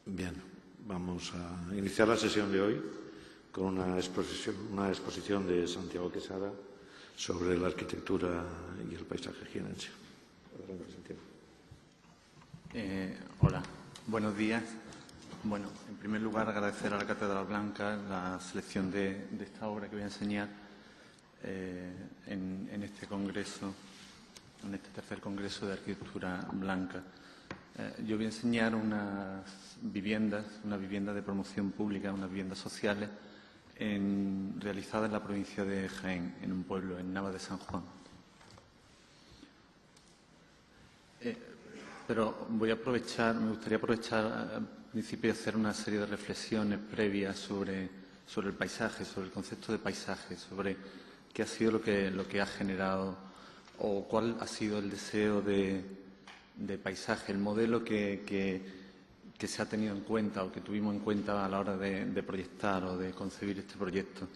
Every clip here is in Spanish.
Bien, vamos a iniciar la sesión de hoy con una exposición de Santiago Quesada sobre la arquitectura y el paisaje jienense. Adelante, Santiago. Hola, buenos días. Bueno, en primer lugar, agradecer a la Cátedra Blanca la selección de esta obra que voy a enseñar en este congreso, en este tercer congreso de arquitectura blanca. Yo voy a enseñar unas viviendas, una vivienda de promoción pública, unas viviendas sociales realizadas en la provincia de Jaén, en un pueblo, en Nava de San Juan. Pero me gustaría aprovechar al principio y hacer una serie de reflexiones previas sobre el paisaje, sobre el concepto de paisaje, sobre qué ha sido lo que ha generado o cuál ha sido el deseo de paisaje, el modelo que se ha tenido en cuenta o que tuvimos en cuenta a la hora de proyectar o de concebir este proyecto.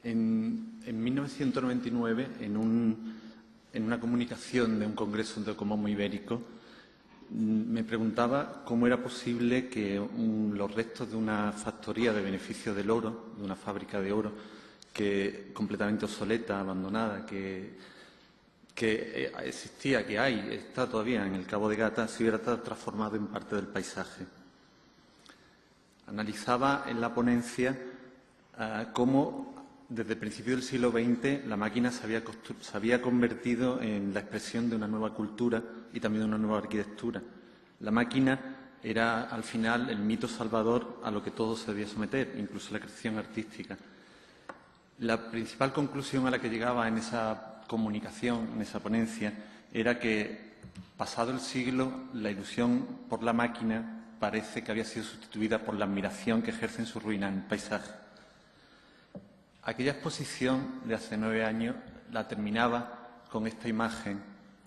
En 1999, en una comunicación de un congreso de Ecomomo Ibérico, me preguntaba cómo era posible que los restos de una factoría de beneficio del oro, de una fábrica de oro, que completamente obsoleta, abandonada, que existía, que está todavía en el Cabo de Gata, se hubiera transformado en parte del paisaje. Analizaba en la ponencia cómo desde el principio del siglo XX la máquina se había convertido en la expresión de una nueva cultura y también de una nueva arquitectura. La máquina era al final el mito salvador a lo que todo se debía someter, incluso la creación artística. La principal conclusión a la que llegaba en esa comunicación, en esa ponencia, era que, pasado el siglo, la ilusión por la máquina parece que había sido sustituida por la admiración que ejerce en su ruina en el paisaje. Aquella exposición de hace 9 años la terminaba con esta imagen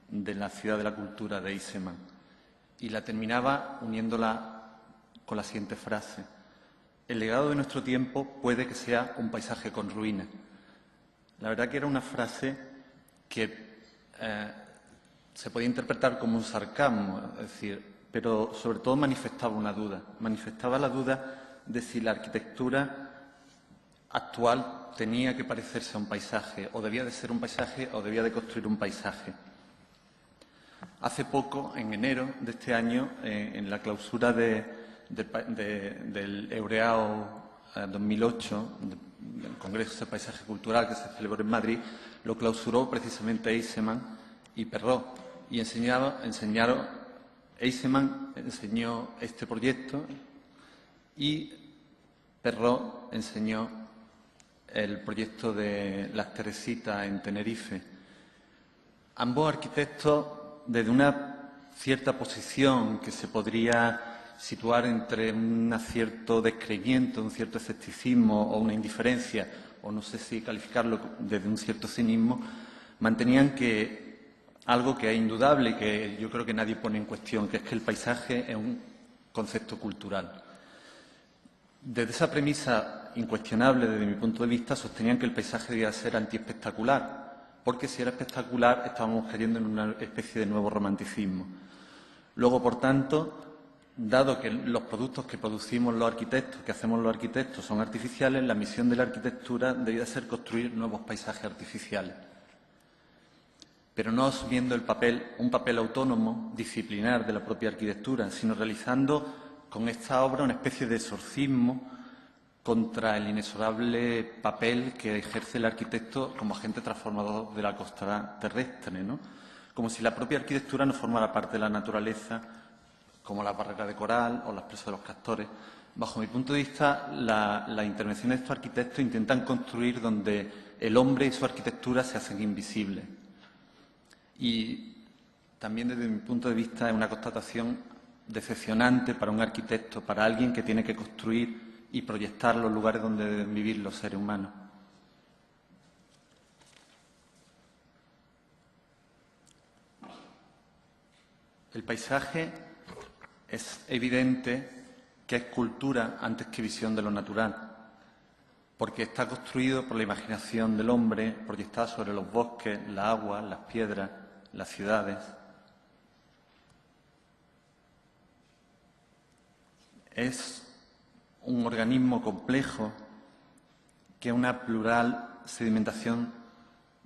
de la ciudad de la cultura de Eisenman y la terminaba uniéndola con la siguiente frase: el legado de nuestro tiempo puede que sea un paisaje con ruinas. La verdad que era una frase que se podía interpretar como un sarcasmo, es decir, pero sobre todo manifestaba una duda. Manifestaba la duda de si la arquitectura actual tenía que parecerse a un paisaje, o debía de ser un paisaje, o debía de construir un paisaje. Hace poco, en enero de este año, en la clausura del Eureao 2008, del Congreso de Paisaje Cultural que se celebró en Madrid, lo clausuró precisamente Eisenman y Perrot. Y Eisenman enseñó este proyecto y Perrot enseñó el proyecto de Las Teresitas en Tenerife. Ambos arquitectos, desde una cierta posición que se podría situar entre un cierto descreimiento, un cierto escepticismo o una indiferencia, o no sé si calificarlo desde un cierto cinismo, mantenían que algo que es indudable y que yo creo que nadie pone en cuestión, que es que el paisaje es un concepto cultural. Desde esa premisa incuestionable, desde mi punto de vista, sostenían que el paisaje debía ser antiespectacular, porque si era espectacular estábamos cayendo en una especie de nuevo romanticismo. Luego, por tanto, dado que los productos que producimos los arquitectos, que hacemos los arquitectos, son artificiales, la misión de la arquitectura debía ser construir nuevos paisajes artificiales, pero no asumiendo un papel autónomo, disciplinar de la propia arquitectura, sino realizando con esta obra una especie de exorcismo contra el inexorable papel que ejerce el arquitecto como agente transformador de la costa terrestre, ¿no? Como si la propia arquitectura no formara parte de la naturaleza, como la barrera de coral o las presas de los castores. Bajo mi punto de vista, la intervención de estos arquitectos intentan construir donde el hombre y su arquitectura se hacen invisibles. Y también, desde mi punto de vista, es una constatación decepcionante para un arquitecto, para alguien que tiene que construir y proyectar los lugares donde deben vivir los seres humanos. El paisaje es evidente que es cultura antes que visión de lo natural, porque está construido por la imaginación del hombre, proyectada sobre los bosques, la agua, las piedras, las ciudades. es un organismo complejo que es una plural sedimentación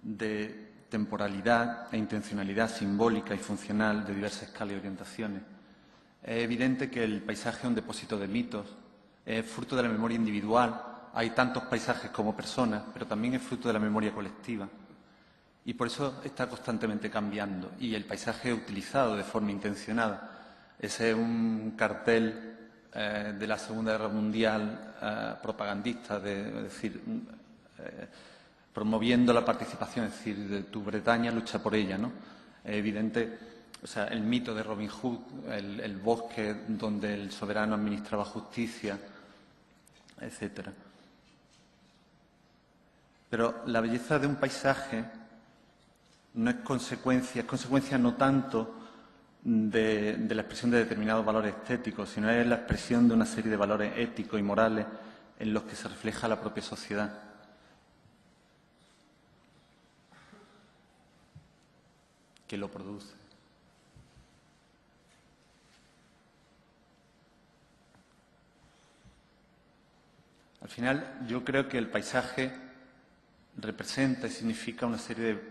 de temporalidad e intencionalidad simbólica y funcional de diversas escalas y orientaciones. Es evidente que el paisaje es un depósito de mitos, es fruto de la memoria individual. Hay tantos paisajes como personas, pero también es fruto de la memoria colectiva. Y por eso está constantemente cambiando. Y el paisaje es utilizado de forma intencionada. Ese es un cartel de la Segunda Guerra Mundial propagandista, es decir, promoviendo la participación, es decir, de tu Bretaña lucha por ella, ¿no? Es evidente, o sea, el mito de Robin Hood, el bosque donde el soberano administraba justicia, etcétera. Pero la belleza de un paisaje no es consecuencia no tanto de la expresión de determinados valores estéticos, sino es la expresión de una serie de valores éticos y morales en los que se refleja la propia sociedad. Que lo produce. Al final, yo creo que el paisaje representa y significa una serie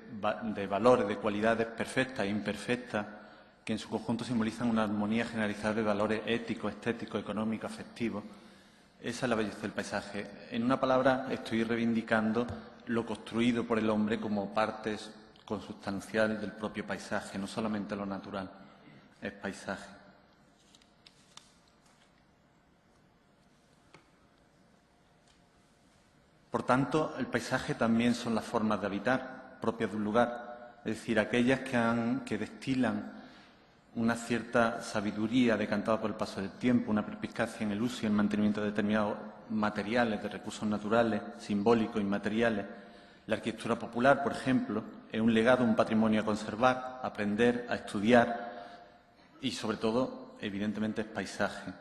de valores, de cualidades perfectas e imperfectas que en su conjunto simbolizan una armonía generalizada de valores éticos, estéticos, económicos, afectivos. Esa es la belleza del paisaje. En una palabra, estoy reivindicando lo construido por el hombre como parte consustancial del propio paisaje, no solamente lo natural, es paisaje. Por tanto, el paisaje también son las formas de habitar propias de un lugar, es decir, aquellas que destilan una cierta sabiduría decantada por el paso del tiempo, una perspicacia en el uso y el mantenimiento de determinados materiales, de recursos naturales, simbólicos, inmateriales. La arquitectura popular, por ejemplo, es un legado, un patrimonio a conservar, a aprender, a estudiar y, sobre todo, evidentemente, es paisaje.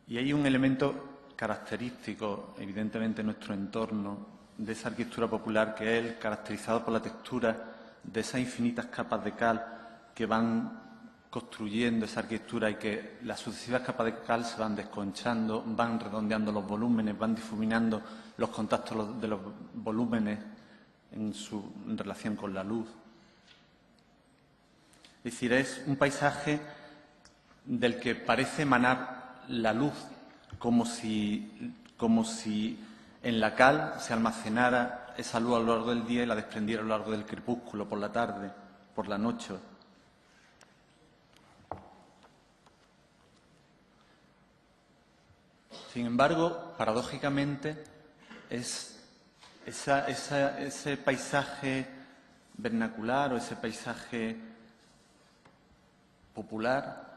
Y hay un elemento característico, evidentemente, en nuestro entorno de esa arquitectura popular, que es el caracterizado por la textura de esas infinitas capas de cal que van construyendo esa arquitectura y que las sucesivas capas de cal se van desconchando, van redondeando los volúmenes, van difuminando los contactos de los volúmenes en relación con la luz. Es decir, es un paisaje del que parece emanar la luz, como si en la cal se almacenara esa luz a lo largo del día y la desprendiera a lo largo del crepúsculo, por la tarde, por la noche. Sin embargo, paradójicamente, es ese paisaje vernacular o ese paisaje popular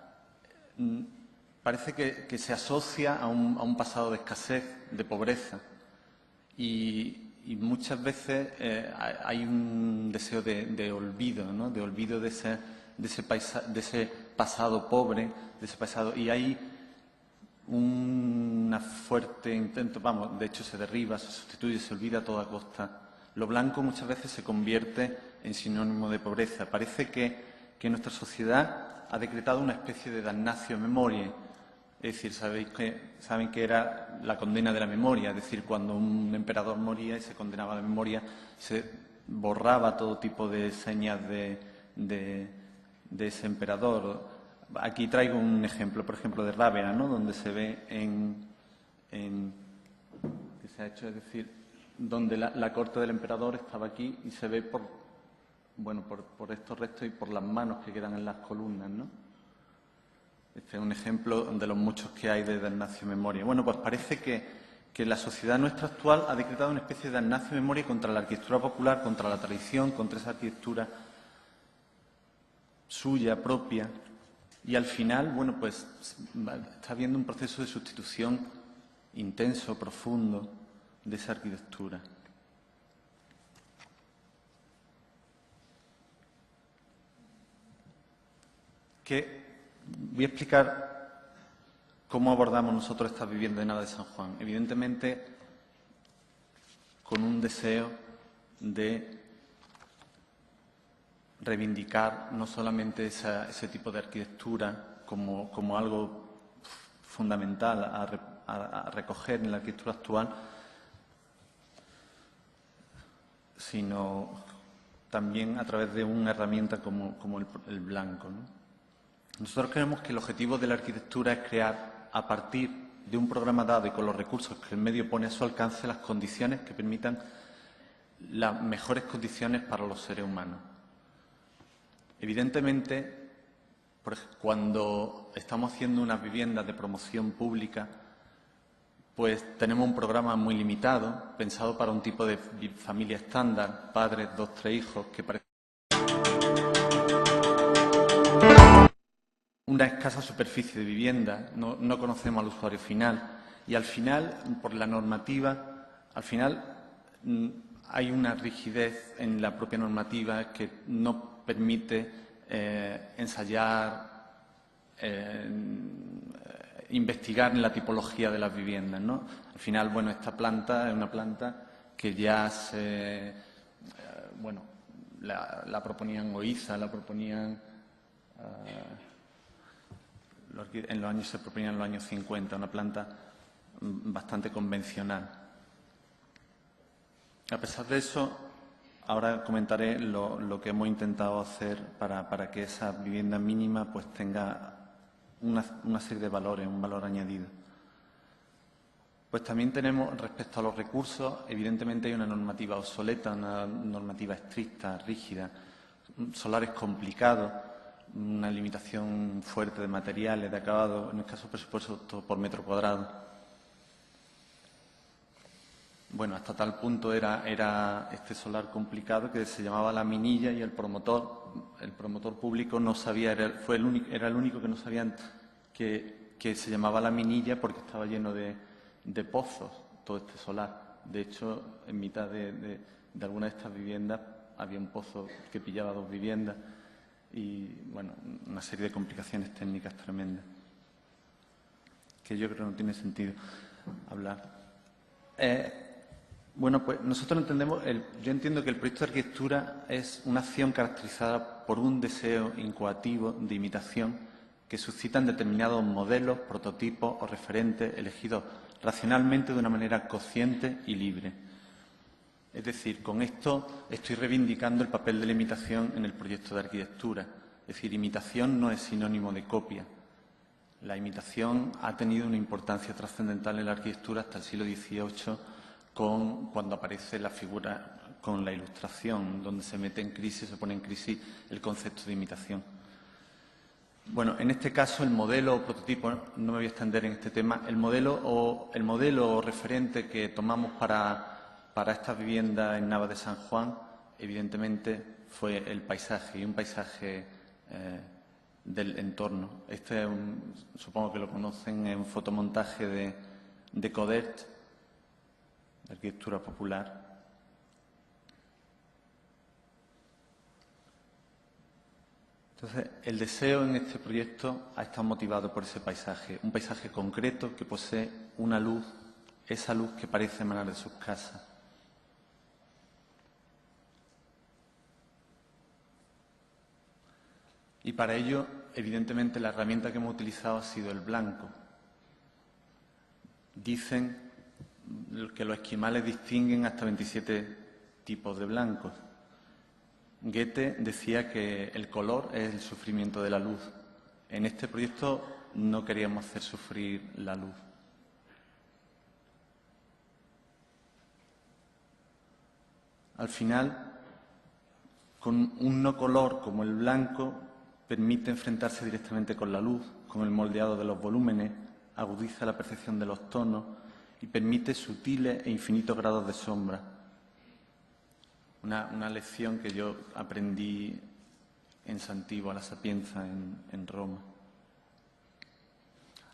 parece que se asocia a un pasado de escasez, de pobreza. Y muchas veces hay un deseo de olvido, ¿no? De olvido de ese pasado pobre, de ese pasado. Y hay un fuerte intento, de hecho se derriba, se sustituye, se olvida a toda costa. Lo blanco muchas veces se convierte en sinónimo de pobreza. Parece que nuestra sociedad ha decretado una especie de damnatio memoriae. Es decir, saben que era la condena de la memoria, es decir, cuando un emperador moría y se condenaba a la memoria, se borraba todo tipo de señas de ese emperador. Aquí traigo un ejemplo, por ejemplo, de Rávena, ¿no? Donde se ve que se ha hecho, es decir, donde la corte del emperador estaba aquí y se ve por estos restos y por las manos que quedan en las columnas, ¿no? Este es un ejemplo de los muchos que hay de damnatio memoriae. Bueno, pues parece que la sociedad nuestra actual ha decretado una especie de damnatio memoriae contra la arquitectura popular, contra la tradición, contra esa arquitectura suya, propia. Y al final, pues está habiendo un proceso de sustitución intenso, profundo, de esa arquitectura. Voy a explicar ¿Cómo abordamos nosotros estas viviendas de Nava de San Juan? Evidentemente, con un deseo de reivindicar no solamente ese tipo de arquitectura como algo fundamental a recoger en la arquitectura actual, sino también a través de una herramienta como el blanco, ¿no? Nosotros creemos que el objetivo de la arquitectura es crear, a partir de un programa dado y con los recursos que el medio pone a su alcance, las condiciones que permitan las mejores condiciones para los seres humanos. Evidentemente, cuando estamos haciendo unas viviendas de promoción pública, pues tenemos un programa muy limitado, pensado para un tipo de familia estándar, padres, 2, 3 hijos, que parece una escasa superficie de vivienda, no conocemos al usuario final y al final, por la normativa, hay una rigidez en la propia normativa que no permite ensayar, investigar en la tipología de las viviendas, ¿no? Al final, bueno, esta planta es una planta que ya la proponían Oiza, la proponían se proponía en los años 50, una planta bastante convencional. A pesar de eso, ahora comentaré lo que hemos intentado hacer para que esa vivienda mínima pues tenga una serie de valores, un valor añadido. Pues también tenemos, respecto a los recursos, evidentemente hay una normativa obsoleta, una normativa estricta, rígida, solares complicados, una limitación fuerte de materiales, de acabado, en el caso presupuesto por metro cuadrado. Bueno, hasta tal punto era este solar complicado que se llamaba La Minilla y el promotor público no sabía, era el único que no sabía que se llamaba La Minilla porque estaba lleno de pozos, todo este solar. De hecho, en mitad de alguna de estas viviendas había un pozo que pillaba 2 viviendas y, bueno, una serie de complicaciones técnicas tremendas que yo creo que no tiene sentido hablar. Bueno, pues nosotros entendemos, yo entiendo que el proyecto de arquitectura es una acción caracterizada por un deseo incoativo de imitación que suscitan determinados modelos, prototipos o referentes elegidos racionalmente de una manera consciente y libre. Es decir, con esto estoy reivindicando el papel de la imitación en el proyecto de arquitectura. Es decir, imitación no es sinónimo de copia. La imitación ha tenido una importancia trascendental en la arquitectura hasta el siglo XVIII, cuando aparece la figura con la Ilustración, donde se mete en crisis, se pone en crisis el concepto de imitación. Bueno, en este caso el modelo o prototipo, no me voy a extender en este tema, el modelo o referente que tomamos para estas viviendas en Nava de San Juan, evidentemente fue el paisaje, y un paisaje del entorno. Este supongo que lo conocen, es un fotomontaje de Codet, de arquitectura popular. Entonces, el deseo en este proyecto ha estado motivado por ese paisaje, un paisaje concreto que posee una luz, esa luz que parece emanar de sus casas. Y para ello, evidentemente, la herramienta que hemos utilizado ha sido el blanco. Dicen que los esquimales distinguen hasta 27 tipos de blancos. Goethe decía que el color es el sufrimiento de la luz. En este proyecto no queríamos hacer sufrir la luz. Al final, con un no color como el blanco, permite enfrentarse directamente con la luz, con el moldeado de los volúmenes, agudiza la percepción de los tonos y permite sutiles e infinitos grados de sombra. Una lección que yo aprendí en Santiago, a la Sapienza, en Roma.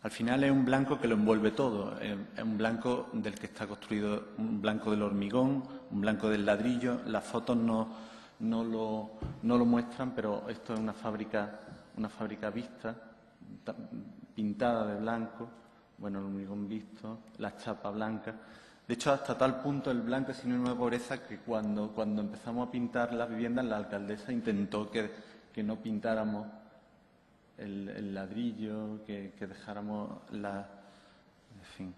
Al final es un blanco que lo envuelve todo, es un blanco del que está construido, un blanco del hormigón, un blanco del ladrillo. Las fotos no lo muestran, pero esto es una fábrica vista, pintada de blanco. bueno, el hormigón visto, la chapa blanca. De hecho, hasta tal punto el blanco es sinónimo de pobreza que cuando empezamos a pintar las viviendas, la alcaldesa intentó que no pintáramos el ladrillo, que dejáramos la... En fin.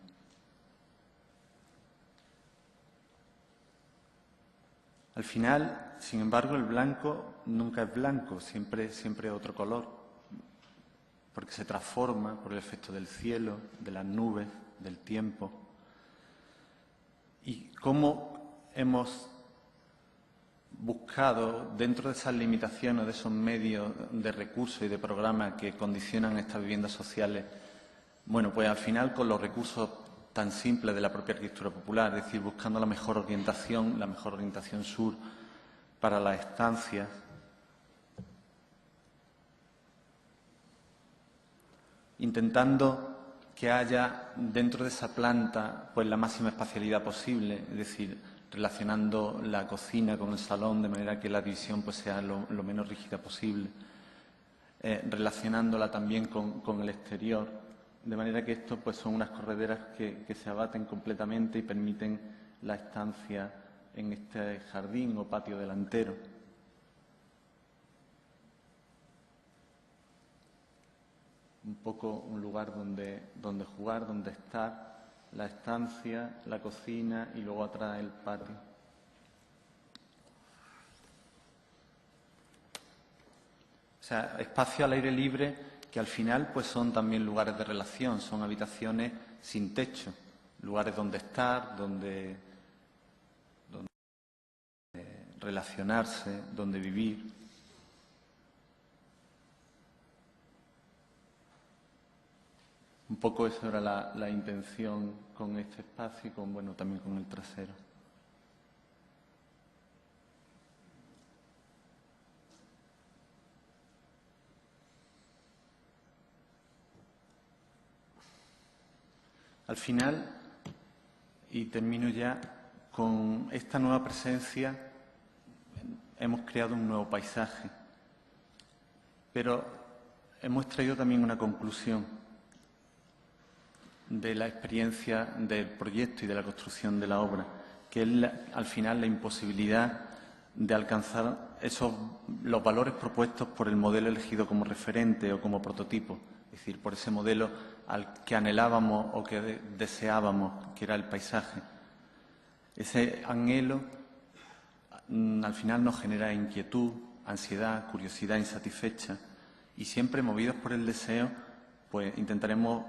Al final, sin embargo, el blanco nunca es blanco, siempre es otro color, porque se transforma por el efecto del cielo, de las nubes, del tiempo. Y cómo hemos buscado, dentro de esas limitaciones, de esos medios de recursos y de programas que condicionan estas viviendas sociales, bueno, pues al final con los recursos tan simples de la propia arquitectura popular, es decir, buscando la mejor orientación sur para las estancias. Intentando que haya dentro de esa planta pues la máxima espacialidad posible, es decir, relacionando la cocina con el salón de manera que la división pues sea lo menos rígida posible, relacionándola también con el exterior, de manera que esto pues son unas correderas que se abaten completamente y permiten la estancia en este jardín o patio delantero. Un poco un lugar donde jugar, donde estar, la estancia, la cocina y luego atrás el patio. O sea, espacio al aire libre que al final pues son también lugares de relación, son habitaciones sin techo, lugares donde estar, donde relacionarse, donde vivir. Un poco eso era la intención con este espacio y bueno, también con el trasero. Al final, y termino ya, con esta nueva presencia hemos creado un nuevo paisaje, pero hemos traído también una conclusión de la experiencia del proyecto y de la construcción de la obra, que es al final la imposibilidad de alcanzar los valores propuestos por el modelo elegido como referente o como prototipo, es decir, por ese modelo al que anhelábamos o que deseábamos, que era el paisaje. Ese anhelo al final nos genera inquietud, ansiedad, curiosidad insatisfecha y siempre movidos por el deseo, pues intentaremos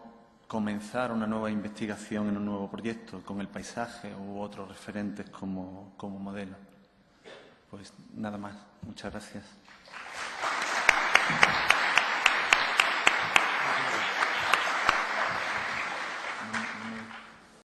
comenzar una nueva investigación en un nuevo proyecto con el paisaje u otros referentes como modelo. Pues nada más. Muchas gracias.